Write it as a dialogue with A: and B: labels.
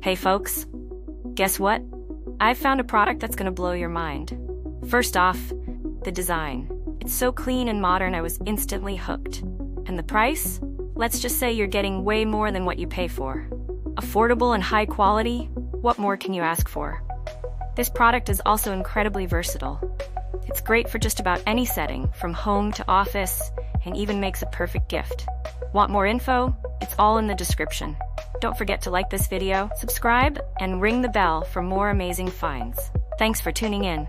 A: Hey folks, guess what? I've found a product that's gonna blow your mind. First off, the design. It's so clean and modern I was instantly hooked. And the price? Let's just say you're getting way more than what you pay for. Affordable and high quality, what more can you ask for? This product is also incredibly versatile. It's great for just about any setting, from home to office, and even makes a perfect gift. Want more info? It's all in the description. Don't forget to like this video, subscribe, and ring the bell for more amazing finds. Thanks for tuning in.